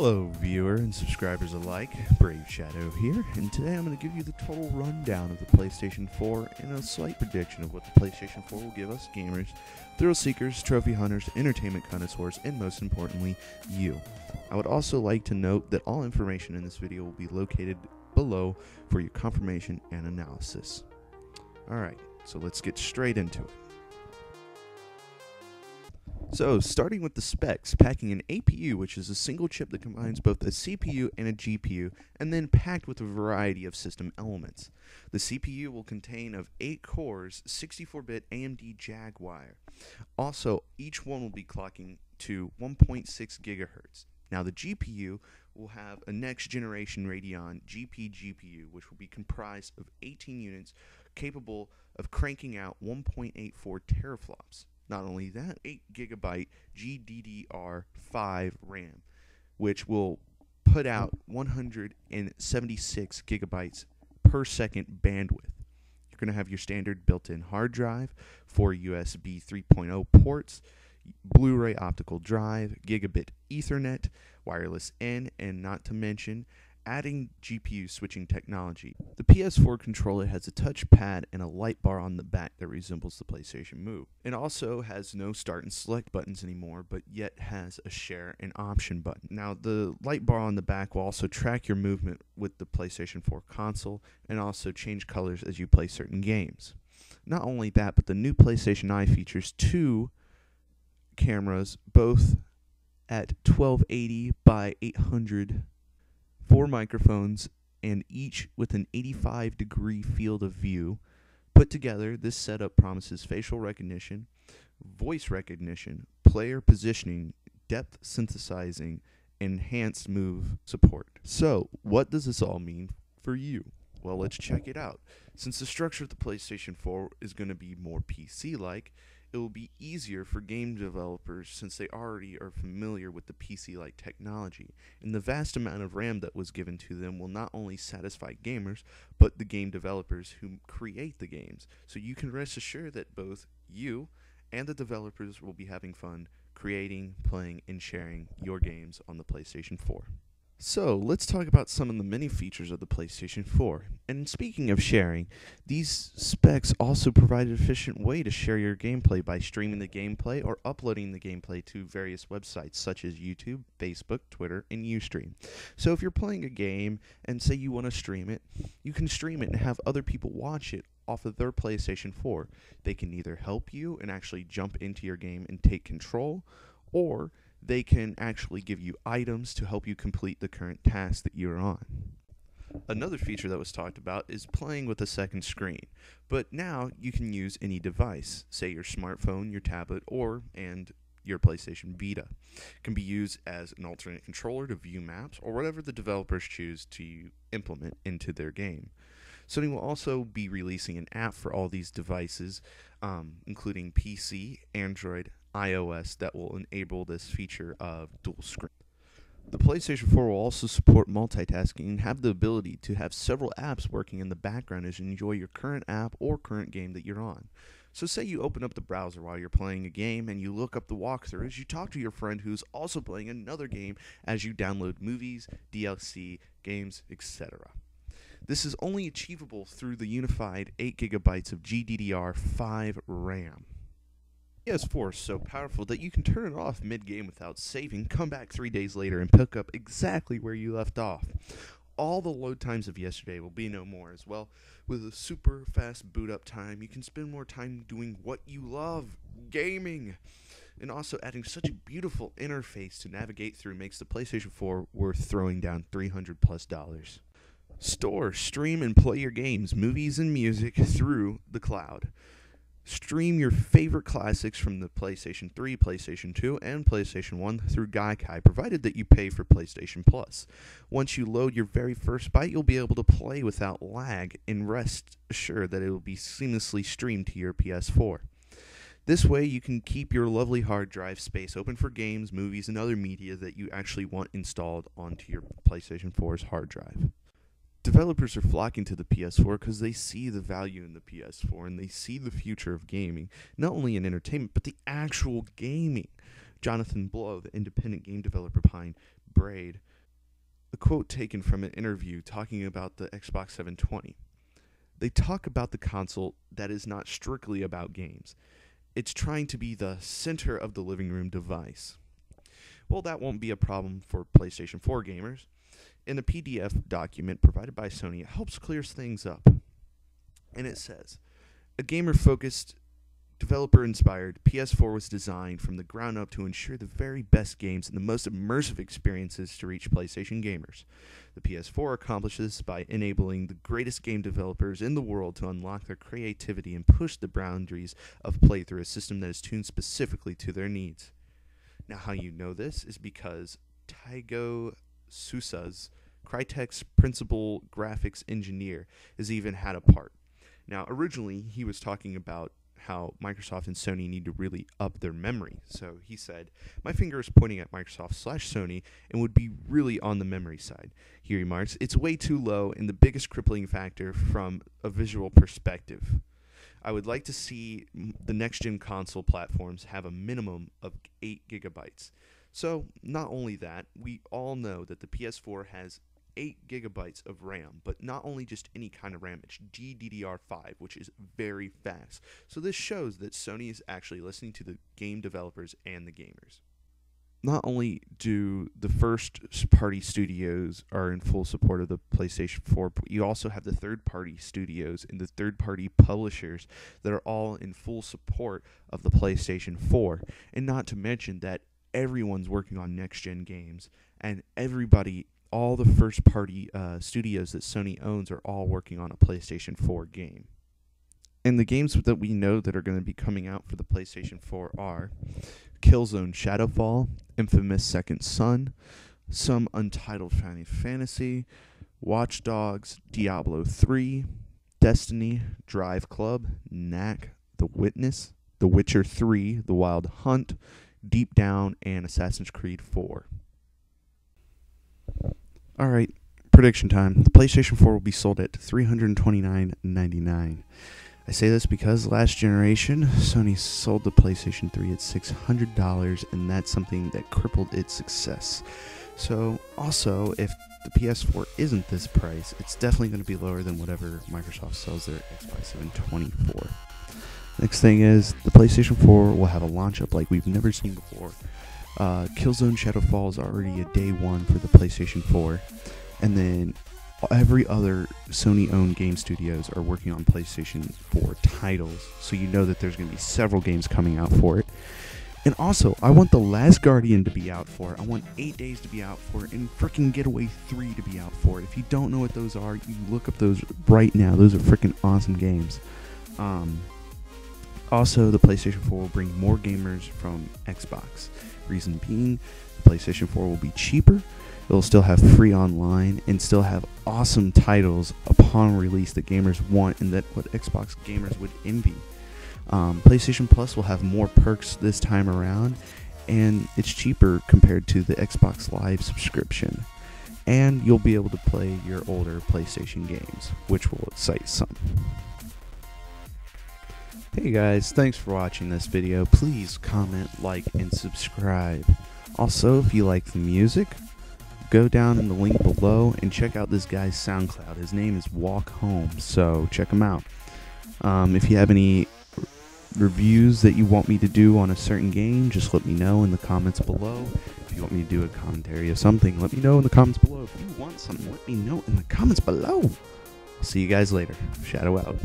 Hello viewer and subscribers alike, Brave Shadow here, and today I'm going to give you the total rundown of the PlayStation 4 and a slight prediction of what the PlayStation 4 will give us gamers, thrill seekers, trophy hunters, entertainment connoisseurs, and most importantly, you. I would also like to note that all information in this video will be located below for your confirmation and analysis. Alright, so let's get straight into it. So, starting with the specs, packing an APU, which is a single chip that combines both a CPU and a GPU, and then packed with a variety of system elements. The CPU will contain of 8 cores, 64-bit AMD Jaguar. Also, each one will be clocking to 1.6 GHz. Now, the GPU will have a next-generation Radeon GPU, which will be comprised of 18 units capable of cranking out 1.84 teraflops. Not only that, 8GB GDDR5 RAM, which will put out 176 gigabytes per second bandwidth. You're going to have your standard built-in hard drive, 4 USB 3.0 ports, Blu-ray optical drive, gigabit Ethernet, wireless N, and not to mention adding GPU switching technology. The PS4 controller has a touchpad and a light bar on the back that resembles the PlayStation Move. It also has no start and select buttons anymore, but yet has a share and option button. Now, the light bar on the back will also track your movement with the PlayStation 4 console and also change colors as you play certain games. Not only that, but the new PlayStation Eye features 2 cameras, both at 1280 by 800, 4 microphones, and each with an 85-degree field of view. Put together, this setup promises facial recognition, voice recognition, player positioning, depth synthesizing, enhanced move support. So, what does this all mean for you? Well, let's check it out. Since the structure of the PlayStation 4 is going to be more PC-like, it will be easier for game developers since they already are familiar with the PC-like technology, and the vast amount of RAM that was given to them will not only satisfy gamers, but the game developers who create the games. So you can rest assured that both you and the developers will be having fun creating, playing, and sharing your games on the PlayStation 4. So, let's talk about some of the many features of the PlayStation 4. And speaking of sharing, these specs also provide an efficient way to share your gameplay by streaming the gameplay or uploading the gameplay to various websites such as YouTube, Facebook, Twitter, and Ustream. So if you're playing a game and say you want to stream it, you can stream it and have other people watch it off of their PlayStation 4. They can either help you and actually jump into your game and take control, or they can actually give you items to help you complete the current task that you're on. Another feature that was talked about is playing with a second screen, but now you can use any device, say your smartphone, your tablet, and your PlayStation Vita. It can be used as an alternate controller to view maps or whatever the developers choose to implement into their game. Sony will also be releasing an app for all these devices, including PC, Android, iOS, that will enable this feature of dual screen. The PlayStation 4 will also support multitasking and have the ability to have several apps working in the background as you enjoy your current app or current game that you're on. So say you open up the browser while you're playing a game and you look up the walkthroughs, you talk to your friend who's also playing another game as you download movies, DLC, games, etc. This is only achievable through the unified 8GB of GDDR5 RAM. PS4 is so powerful that you can turn it off mid-game without saving, come back 3 days later, and pick up exactly where you left off. All the load times of yesterday will be no more as well. With a super fast boot-up time, you can spend more time doing what you love, gaming. And also adding such a beautiful interface to navigate through makes the PlayStation 4 worth throwing down $300+. Store, stream, and play your games, movies, and music through the cloud. Stream your favorite classics from the PlayStation 3, PlayStation 2, and PlayStation 1 through Gaikai, provided that you pay for PlayStation Plus. Once you load your very first byte, you'll be able to play without lag, and rest assured that it will be seamlessly streamed to your PS4. This way, you can keep your lovely hard drive space open for games, movies, and other media that you actually want installed onto your PlayStation 4's hard drive. Developers are flocking to the PS4 because they see the value in the PS4 and they see the future of gaming, not only in entertainment, but the actual gaming. Jonathan Blow, the independent game developer behind Braid, a quote taken from an interview talking about the Xbox 720. They talk about the console that is not strictly about games. It's trying to be the center of the living room device. Well, that won't be a problem for PlayStation 4 gamers. In a PDF document provided by Sony, it helps clear things up. And it says, a gamer-focused, developer-inspired PS4 was designed from the ground up to ensure the very best games and the most immersive experiences to reach PlayStation gamers. The PS4 accomplishes this by enabling the greatest game developers in the world to unlock their creativity and push the boundaries of play through a system that is tuned specifically to their needs. Now, how you know this is because Taigo Sousa's Crytek's principal graphics engineer has even had a part. Now, originally, he was talking about how Microsoft and Sony need to really up their memory. So he said, my finger is pointing at Microsoft/Sony and would be really on the memory side. He remarks, it's way too low and the biggest crippling factor from a visual perspective. I would like to see the next-gen console platforms have a minimum of 8 gigabytes. So, not only that, we all know that the PS4 has 8 gigabytes of RAM, but not only just any kind of RAM, it's GDDR5, which is very fast. So this shows that Sony is actually listening to the game developers and the gamers. Not only do the first-party studios are in full support of the PlayStation 4, but you also have the third-party studios and the third-party publishers that are all in full support of the PlayStation 4. And not to mention that everyone's working on next-gen games, and all the first-party studios that Sony owns are all working on a PlayStation 4 game. And the games that we know that are going to be coming out for the PlayStation 4 are Killzone Shadowfall, Infamous Second Son, some untitled Final Fantasy, Watch Dogs, Diablo 3, Destiny, Drive Club, Knack, The Witness, The Witcher 3, The Wild Hunt, Deep Down, and Assassin's Creed 4. Alright, prediction time. The PlayStation 4 will be sold at $329.99. I say this because last generation, Sony sold the PlayStation 3 at $600, and that's something that crippled its success. So, also, if the PS4 isn't this price, it's definitely going to be lower than whatever Microsoft sells their Xbox 720 for. Next thing is, the PlayStation 4 will have a launch up like we've never seen before. Killzone Shadowfall is already a day one for the PlayStation 4, and then every other Sony-owned game studios are working on PlayStation 4 titles, so you know that there's going to be several games coming out for it. And also, I want The Last Guardian to be out for it. I want 8 Days to be out for it, and freaking Getaway 3 to be out for it. If you don't know what those are, you look up those right now. Those are freaking awesome games. Also, the PlayStation 4 will bring more gamers from Xbox. Reason being, the PlayStation 4 will be cheaper. It'll still have free online and still have awesome titles upon release that gamers want and that what Xbox gamers would envy. PlayStation Plus will have more perks this time around, and it's cheaper compared to the Xbox Live subscription. And you'll be able to play your older PlayStation games, which will excite some. Hey guys, thanks for watching this video. Please comment, like, and subscribe. Also, if you like the music, go down in the link below and check out this guy's SoundCloud. His name is Walk Home, so check him out. If you have any reviews that you want me to do on a certain game, just let me know in the comments below. If you want me to do a commentary of something, let me know in the comments below. If you want something, let me know in the comments below. See you guys later. Shadow out.